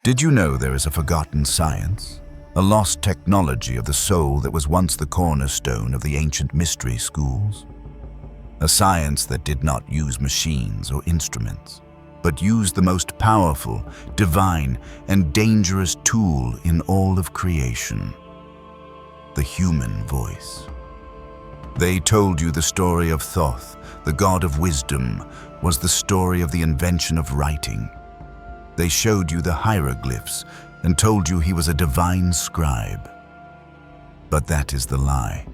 Did you know there is a forgotten science, a lost technology of the soul that was once the cornerstone of the ancient mystery schools? A science that did not use machines or instruments, but used the most powerful, divine, and dangerous tool in all of creation: the human voice. They told you the story of Thoth, the god of wisdom, was the story of the invention of writing. They showed you the hieroglyphs and told you he was a divine scribe. But that is the lie.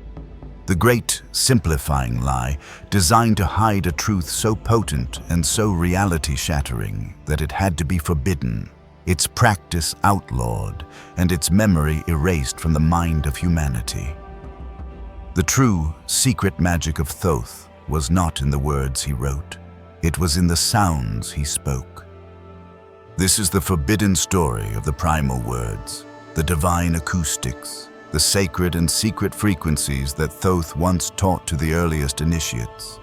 The great simplifying lie, designed to hide a truth so potent and so reality-shattering that it had to be forbidden, its practice outlawed, and its memory erased from the mind of humanity. The true, secret magic of Thoth was not in the words he wrote. It was in the sounds he spoke. This is the forbidden story of the primal words, the divine acoustics, the sacred and secret frequencies that Thoth once taught to the earliest initiates,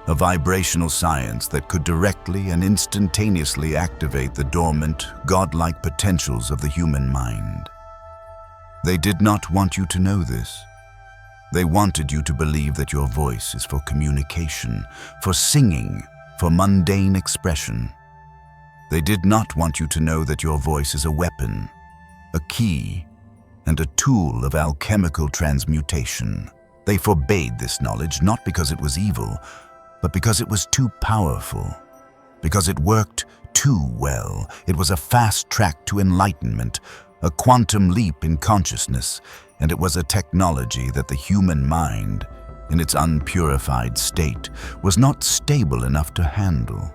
a vibrational science that could directly and instantaneously activate the dormant, godlike potentials of the human mind. They did not want you to know this. They wanted you to believe that your voice is for communication, for singing, for mundane expression. They did not want you to know that your voice is a weapon, a key, and a tool of alchemical transmutation. They forbade this knowledge not because it was evil, but because it was too powerful, because it worked too well. It was a fast track to enlightenment, a quantum leap in consciousness, and it was a technology that the human mind, in its unpurified state, was not stable enough to handle.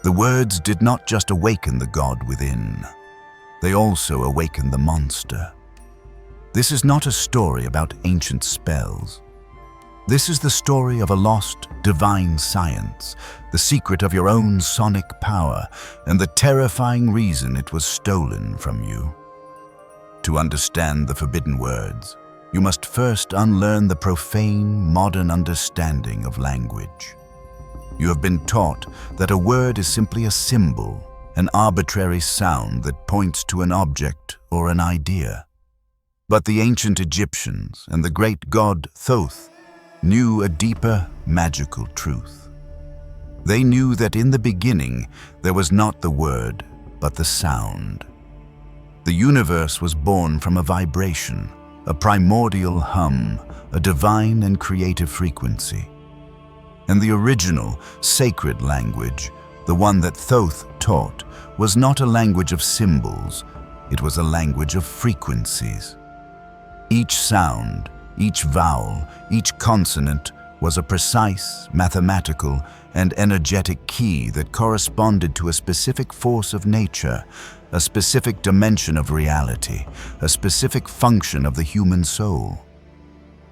The words did not just awaken the god within, they also awakened the monster. This is not a story about ancient spells. This is the story of a lost divine science, the secret of your own sonic power, and the terrifying reason it was stolen from you. To understand the forbidden words, you must first unlearn the profane, modern understanding of language. You have been taught that a word is simply a symbol, an arbitrary sound that points to an object or an idea. But the ancient Egyptians and the great god Thoth knew a deeper, magical truth. They knew that in the beginning there was not the word, but the sound. The universe was born from a vibration, a primordial hum, a divine and creative frequency. And the original, sacred language, the one that Thoth taught, was not a language of symbols, it was a language of frequencies. Each sound, each vowel, each consonant was a precise, mathematical, and energetic key that corresponded to a specific force of nature, a specific dimension of reality, a specific function of the human soul.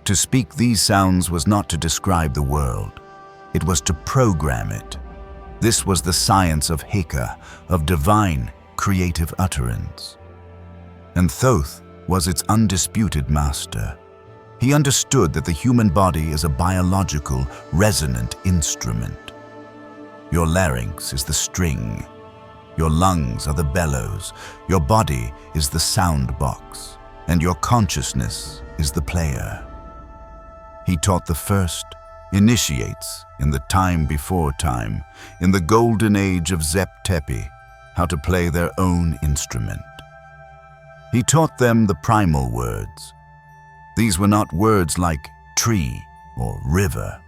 To speak these sounds was not to describe the world. It was to program it. This was the science of Heka, of divine, creative utterance. And Thoth was its undisputed master. He understood that the human body is a biological, resonant instrument. Your larynx is the string. Your lungs are the bellows. Your body is the sound box. And your consciousness is the player. He taught the first initiates in the time before time, in the golden age of Zep Tepi, how to play their own instrument. He taught them the primal words. These were not words like tree or river.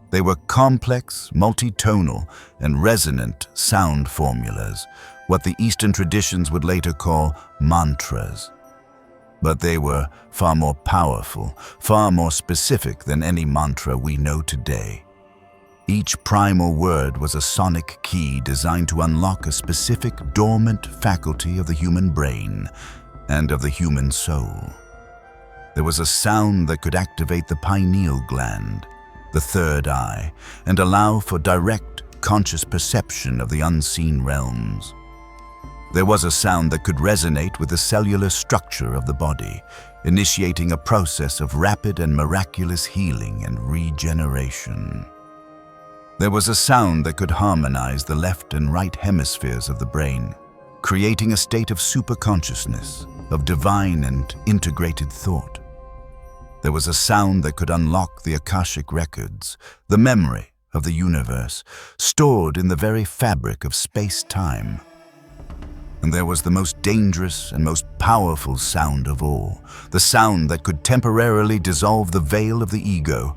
They were complex, multitonal, and resonant sound formulas, what the Eastern traditions would later call mantras. But they were far more powerful, far more specific than any mantra we know today. Each primal word was a sonic key designed to unlock a specific dormant faculty of the human brain and of the human soul. There was a sound that could activate the pineal gland, the third eye, and allow for direct, conscious perception of the unseen realms. There was a sound that could resonate with the cellular structure of the body, initiating a process of rapid and miraculous healing and regeneration. There was a sound that could harmonize the left and right hemispheres of the brain, creating a state of superconsciousness, of divine and integrated thought. There was a sound that could unlock the Akashic records, the memory of the universe, stored in the very fabric of space-time. And there was the most dangerous and most powerful sound of all, the sound that could temporarily dissolve the veil of the ego,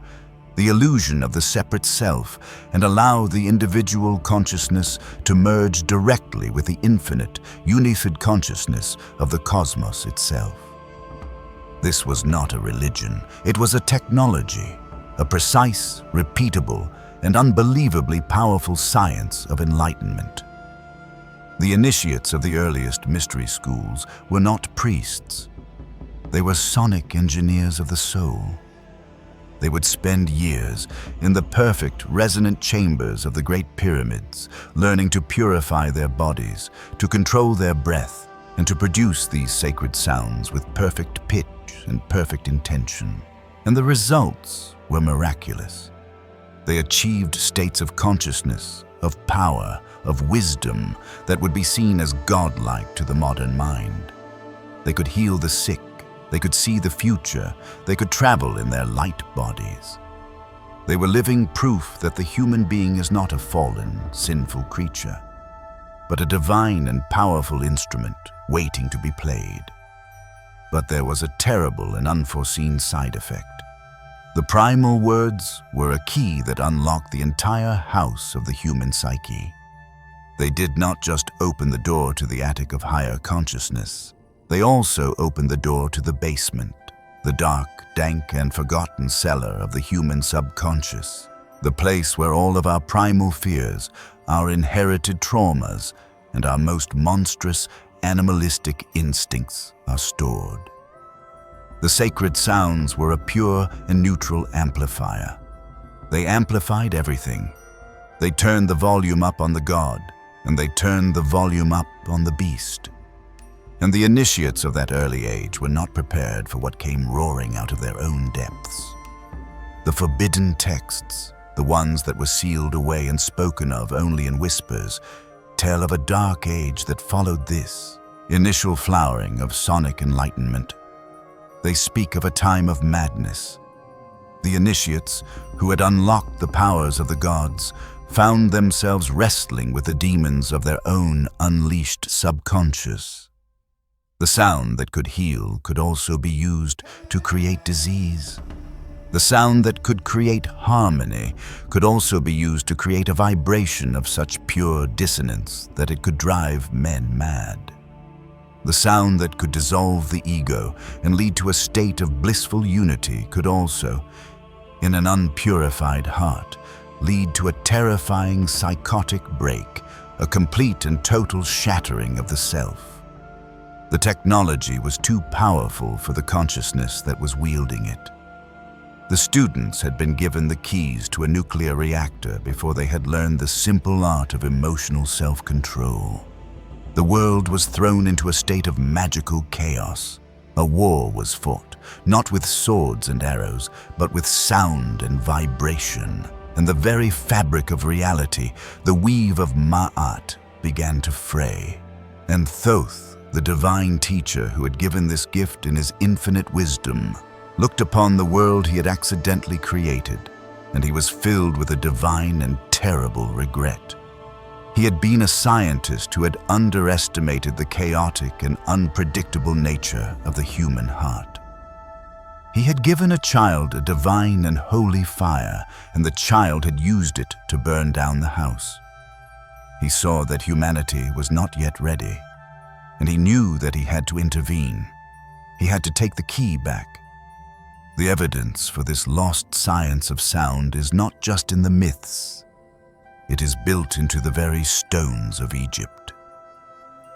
the illusion of the separate self, and allow the individual consciousness to merge directly with the infinite, unified consciousness of the cosmos itself. This was not a religion, it was a technology, a precise, repeatable, and unbelievably powerful science of enlightenment. The initiates of the earliest mystery schools were not priests. They were sonic engineers of the soul. They would spend years in the perfect resonant chambers of the Great Pyramids, learning to purify their bodies, to control their breath, and to produce these sacred sounds with perfect pitch and perfect intention. And the results were miraculous. They achieved states of consciousness, of power, of wisdom that would be seen as godlike to the modern mind. They could heal the sick, they could see the future, they could travel in their light bodies. They were living proof that the human being is not a fallen, sinful creature, but a divine and powerful instrument waiting to be played. But there was a terrible and unforeseen side effect. The primal words were a key that unlocked the entire house of the human psyche. They did not just open the door to the attic of higher consciousness. They also opened the door to the basement, the dark, dank, and forgotten cellar of the human subconscious, the place where all of our primal fears, our inherited traumas, and our most monstrous, animalistic instincts are stored. The sacred sounds were a pure and neutral amplifier. They amplified everything. They turned the volume up on the god, and they turned the volume up on the beast. And the initiates of that early age were not prepared for what came roaring out of their own depths. The forbidden texts, the ones that were sealed away and spoken of only in whispers, tell of a dark age that followed this initial flowering of sonic enlightenment. They speak of a time of madness. The initiates, who had unlocked the powers of the gods, found themselves wrestling with the demons of their own unleashed subconscious. The sound that could heal could also be used to create disease. The sound that could create harmony could also be used to create a vibration of such pure dissonance that it could drive men mad. The sound that could dissolve the ego and lead to a state of blissful unity could also, in an unpurified heart, lead to a terrifying psychotic break, a complete and total shattering of the self. The technology was too powerful for the consciousness that was wielding it. The students had been given the keys to a nuclear reactor before they had learned the simple art of emotional self-control. The world was thrown into a state of magical chaos. A war was fought, not with swords and arrows, but with sound and vibration. And the very fabric of reality, the weave of Ma'at, began to fray. And Thoth, the divine teacher who had given this gift in his infinite wisdom, looked upon the world he had accidentally created, and he was filled with a divine and terrible regret. He had been a scientist who had underestimated the chaotic and unpredictable nature of the human heart. He had given a child a divine and holy fire, and the child had used it to burn down the house. He saw that humanity was not yet ready, and he knew that he had to intervene. He had to take the key back. The evidence for this lost science of sound is not just in the myths. It is built into the very stones of Egypt.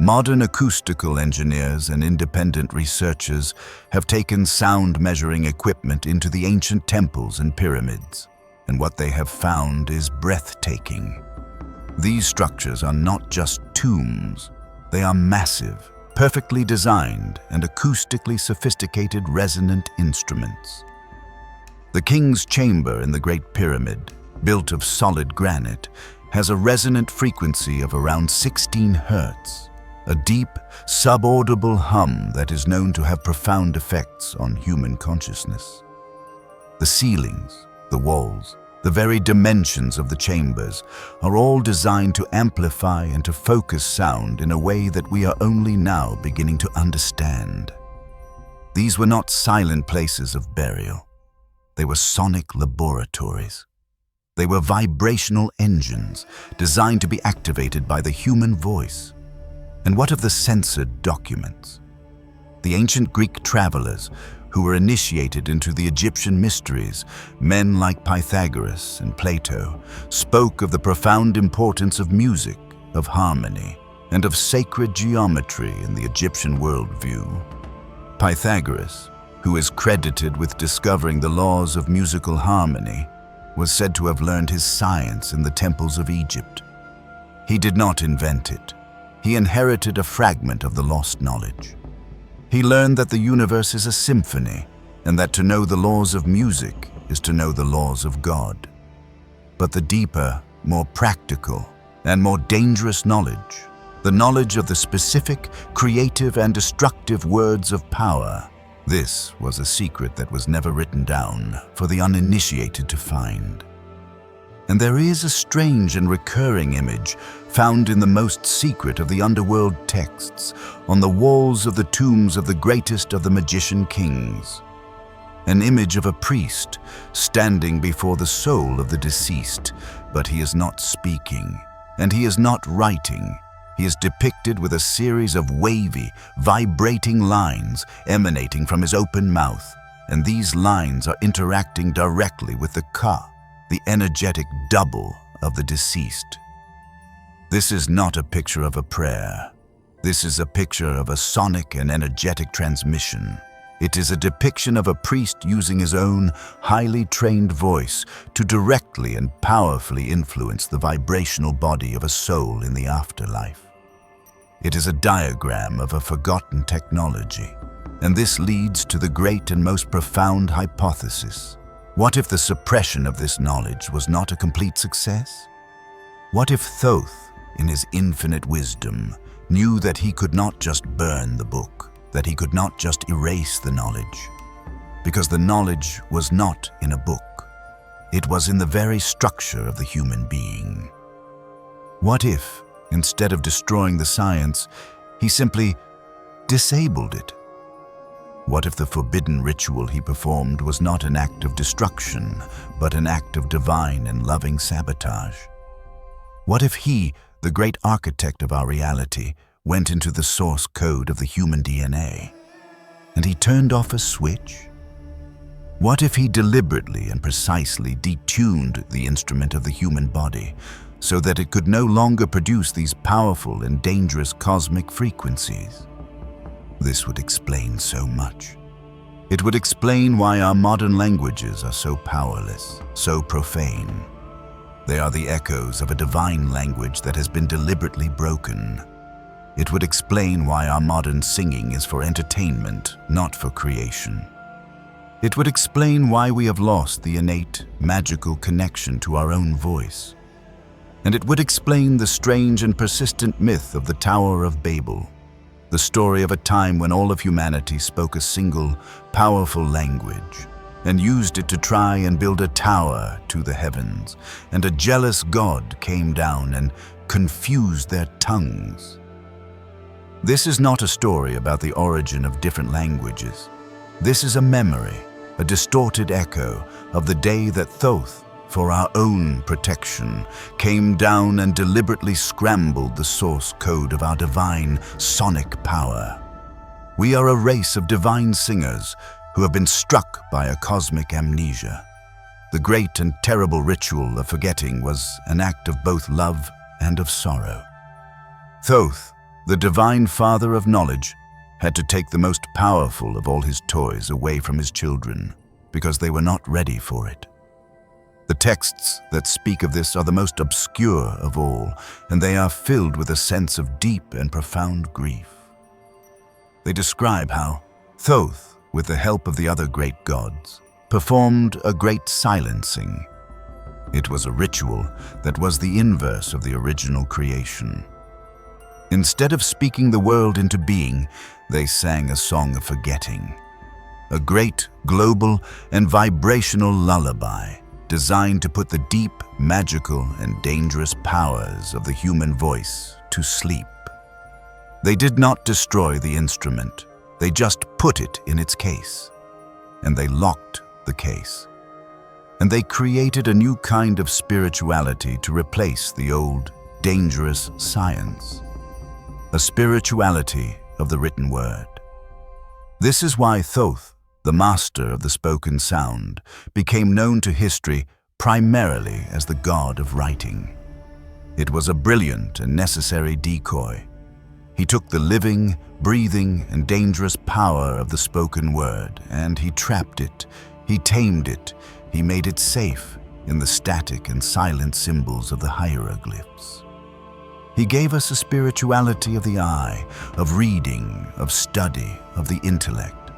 Modern acoustical engineers and independent researchers have taken sound measuring equipment into the ancient temples and pyramids, and what they have found is breathtaking. These structures are not just tombs. They are massive, perfectly designed, and acoustically sophisticated resonant instruments. The king's chamber in the Great Pyramid, built of solid granite, has a resonant frequency of around 16 hertz. a deep, subaudible hum that is known to have profound effects on human consciousness. The ceilings, the walls, the very dimensions of the chambers are all designed to amplify and to focus sound in a way that we are only now beginning to understand. These were not silent places of burial. They were sonic laboratories. They were vibrational engines designed to be activated by the human voice. And what of the censored documents? The ancient Greek travelers who were initiated into the Egyptian mysteries, men like Pythagoras and Plato, spoke of the profound importance of music, of harmony, and of sacred geometry in the Egyptian worldview. Pythagoras, who is credited with discovering the laws of musical harmony, was said to have learned his science in the temples of Egypt. He did not invent it. He inherited a fragment of the lost knowledge. He learned that the universe is a symphony, and that to know the laws of music is to know the laws of God. But the deeper, more practical, and more dangerous knowledge, the knowledge of the specific, creative, and destructive words of power, this was a secret that was never written down for the uninitiated to find. And there is a strange and recurring image found in the most secret of the underworld texts, on the walls of the tombs of the greatest of the magician kings. An image of a priest standing before the soul of the deceased, but he is not speaking, and he is not writing. He is depicted with a series of wavy, vibrating lines emanating from his open mouth, and these lines are interacting directly with the ka, the energetic double of the deceased. This is not a picture of a prayer. This is a picture of a sonic and energetic transmission. It is a depiction of a priest using his own highly trained voice to directly and powerfully influence the vibrational body of a soul in the afterlife. It is a diagram of a forgotten technology, and this leads to the great and most profound hypothesis. What if the suppression of this knowledge was not a complete success? What if Thoth, in his infinite wisdom, knew that he could not just burn the book, that he could not just erase the knowledge, because the knowledge was not in a book. It was in the very structure of the human being. What if, instead of destroying the science, he simply disabled it? What if the forbidden ritual he performed was not an act of destruction, but an act of divine and loving sabotage? What if he, the great architect of our reality, went into the source code of the human DNA, and he turned off a switch? What if he deliberately and precisely detuned the instrument of the human body so that it could no longer produce these powerful and dangerous cosmic frequencies? This would explain so much. It would explain why our modern languages are so powerless, so profane. They are the echoes of a divine language that has been deliberately broken. It would explain why our modern singing is for entertainment, not for creation. It would explain why we have lost the innate, magical connection to our own voice. And it would explain the strange and persistent myth of the Tower of Babel, the story of a time when all of humanity spoke a single, powerful language and used it to try and build a tower to the heavens, and a jealous God came down and confused their tongues. This is not a story about the origin of different languages. This is a memory, a distorted echo of the day that Thoth, for our own protection, came down and deliberately scrambled the source code of our divine sonic power. We are a race of divine singers who have been struck by a cosmic amnesia. The great and terrible ritual of forgetting was an act of both love and of sorrow. Thoth, the divine father of knowledge, had to take the most powerful of all his toys away from his children because they were not ready for it. The texts that speak of this are the most obscure of all, and they are filled with a sense of deep and profound grief. They describe how Thoth, with the help of the other great gods, performed a great silencing. It was a ritual that was the inverse of the original creation. Instead of speaking the world into being, they sang a song of forgetting. A great, global, and vibrational lullaby designed to put the deep, magical, and dangerous powers of the human voice to sleep. They did not destroy the instrument, they just put it in its case. And they locked the case. And they created a new kind of spirituality to replace the old, dangerous science. A spirituality of the written word. This is why Thoth, the master of the spoken sound, became known to history primarily as the god of writing. It was a brilliant and necessary decoy. He took the living, breathing, and dangerous power of the spoken word, and he trapped it, he tamed it, he made it safe in the static and silent symbols of the hieroglyphs. He gave us a spirituality of the eye, of reading, of study, of the intellect,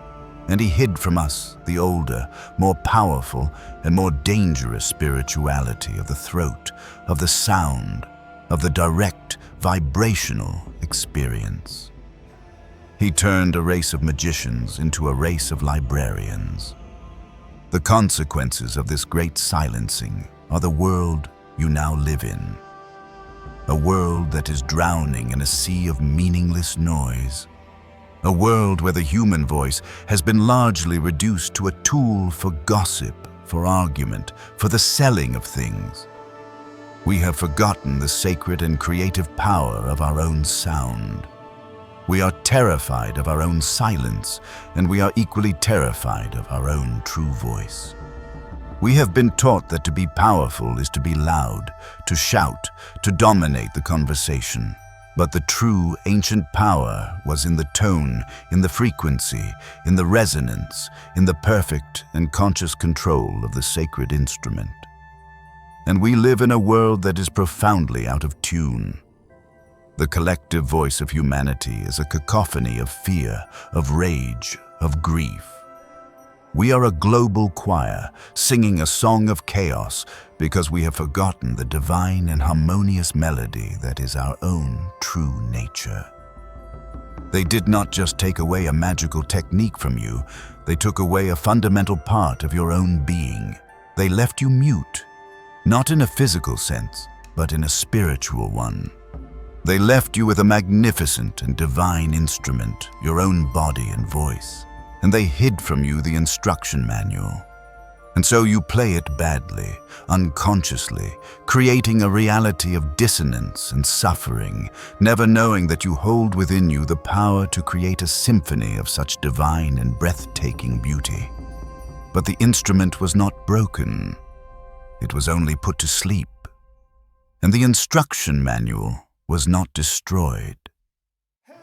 and he hid from us the older, more powerful, and more dangerous spirituality of the throat, of the sound, of the direct, vibrational experience. He turned a race of magicians into a race of librarians. The consequences of this great silencing are the world you now live in. A world that is drowning in a sea of meaningless noise. A world where the human voice has been largely reduced to a tool for gossip, for argument, for the selling of things. We have forgotten the sacred and creative power of our own sound. We are terrified of our own silence, and we are equally terrified of our own true voice. We have been taught that to be powerful is to be loud, to shout, to dominate the conversation. But the true ancient power was in the tone, in the frequency, in the resonance, in the perfect and conscious control of the sacred instrument. And we live in a world that is profoundly out of tune. The collective voice of humanity is a cacophony of fear, of rage, of grief. We are a global choir singing a song of chaos because we have forgotten the divine and harmonious melody that is our own true nature. They did not just take away a magical technique from you, they took away a fundamental part of your own being. They left you mute. Not in a physical sense, but in a spiritual one. They left you with a magnificent and divine instrument, your own body and voice, and they hid from you the instruction manual. And so you play it badly, unconsciously, creating a reality of dissonance and suffering, never knowing that you hold within you the power to create a symphony of such divine and breathtaking beauty. But the instrument was not broken. It was only put to sleep, and the instruction manual was not destroyed.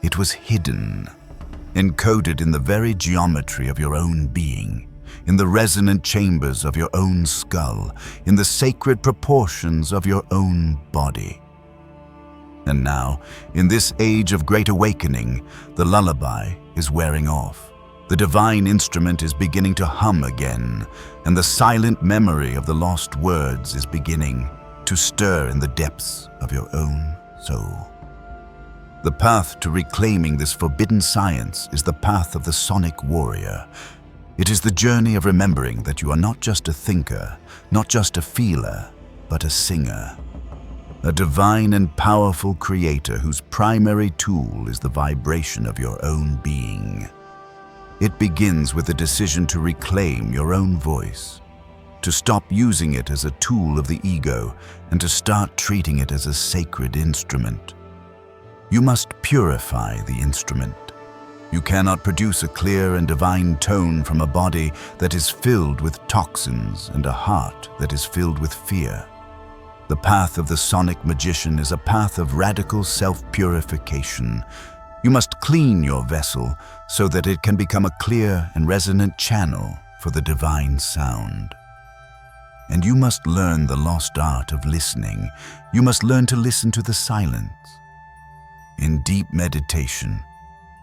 It was hidden, encoded in the very geometry of your own being, in the resonant chambers of your own skull, in the sacred proportions of your own body. And now, in this age of great awakening, the lullaby is wearing off. The divine instrument is beginning to hum again, and the silent memory of the lost words is beginning to stir in the depths of your own soul. The path to reclaiming this forbidden science is the path of the sonic warrior. It is the journey of remembering that you are not just a thinker, not just a feeler, but a singer. A divine and powerful creator whose primary tool is the vibration of your own being. It begins with a decision to reclaim your own voice, to stop using it as a tool of the ego and to start treating it as a sacred instrument. You must purify the instrument. You cannot produce a clear and divine tone from a body that is filled with toxins and a heart that is filled with fear. The path of the sonic magician is a path of radical self-purification. You must clean your vessel so that it can become a clear and resonant channel for the divine sound. And you must learn the lost art of listening. You must learn to listen to the silence. In deep meditation,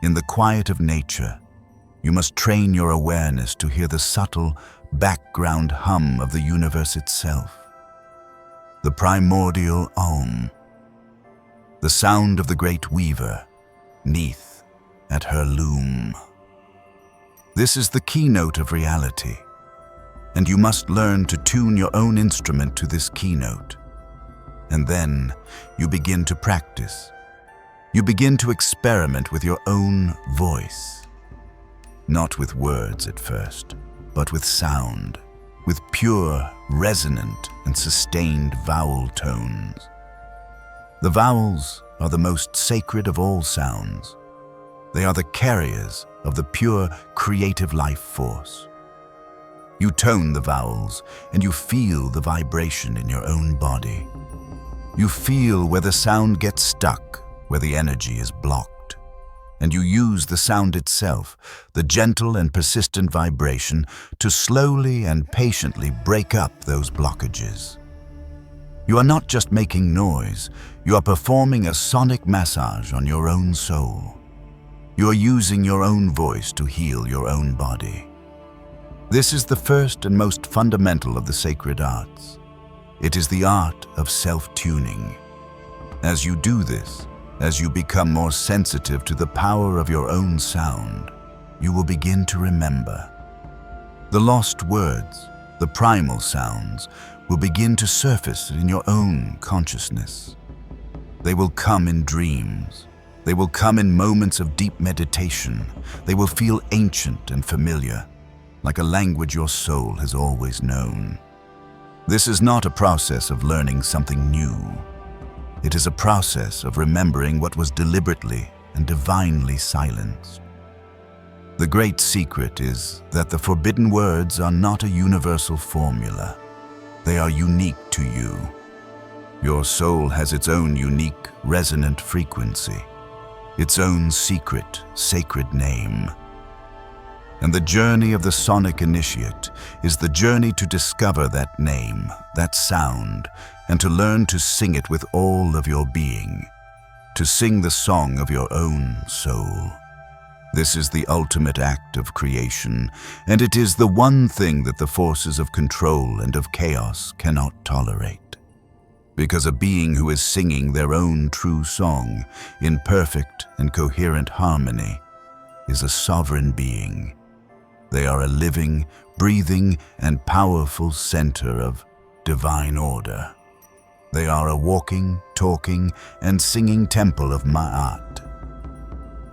in the quiet of nature, you must train your awareness to hear the subtle background hum of the universe itself. The primordial Om. the sound of the great weaver, Neath, at her loom. This is the keynote of reality, and you must learn to tune your own instrument to this keynote. And then you begin to practice. You begin to experiment with your own voice. Not with words at first, but with sound, with pure, resonant, and sustained vowel tones. The vowels are the most sacred of all sounds. They are the carriers of the pure, creative life force. You tone the vowels, and you feel the vibration in your own body. You feel where the sound gets stuck, where the energy is blocked. And you use the sound itself, the gentle and persistent vibration, to slowly and patiently break up those blockages. You are not just making noise, you are performing a sonic massage on your own soul. You are using your own voice to heal your own body. This is the first and most fundamental of the sacred arts. It is the art of self-tuning. As you do this, as you become more sensitive to the power of your own sound, you will begin to remember. The lost words, the primal sounds, will begin to surface in your own consciousness. They will come in dreams. They will come in moments of deep meditation. They will feel ancient and familiar, like a language your soul has always known. This is not a process of learning something new. It is a process of remembering what was deliberately and divinely silenced. The great secret is that the forbidden words are not a universal formula. They are unique to you. Your soul has its own unique, resonant frequency, its own secret, sacred name. And the journey of the sonic initiate is the journey to discover that name, that sound, and to learn to sing it with all of your being, to sing the song of your own soul. This is the ultimate act of creation, and it is the one thing that the forces of control and of chaos cannot tolerate. Because a being who is singing their own true song in perfect and coherent harmony is a sovereign being. They are a living, breathing, and powerful center of divine order. They are a walking, talking, and singing temple of Ma'at.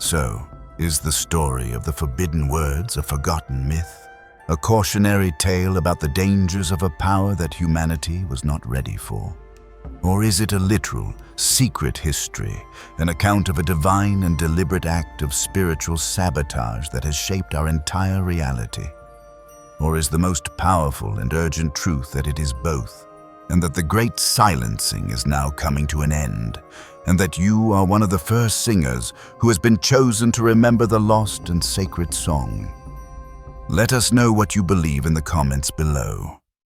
So, is the story of the forbidden words a forgotten myth? A cautionary tale about the dangers of a power that humanity was not ready for? Or is it a literal, secret history, an account of a divine and deliberate act of spiritual sabotage that has shaped our entire reality? Or is the most powerful and urgent truth that it is both, and that the great silencing is now coming to an end, and that you are one of the first singers who has been chosen to remember the lost and sacred song? Let us know what you believe in the comments below.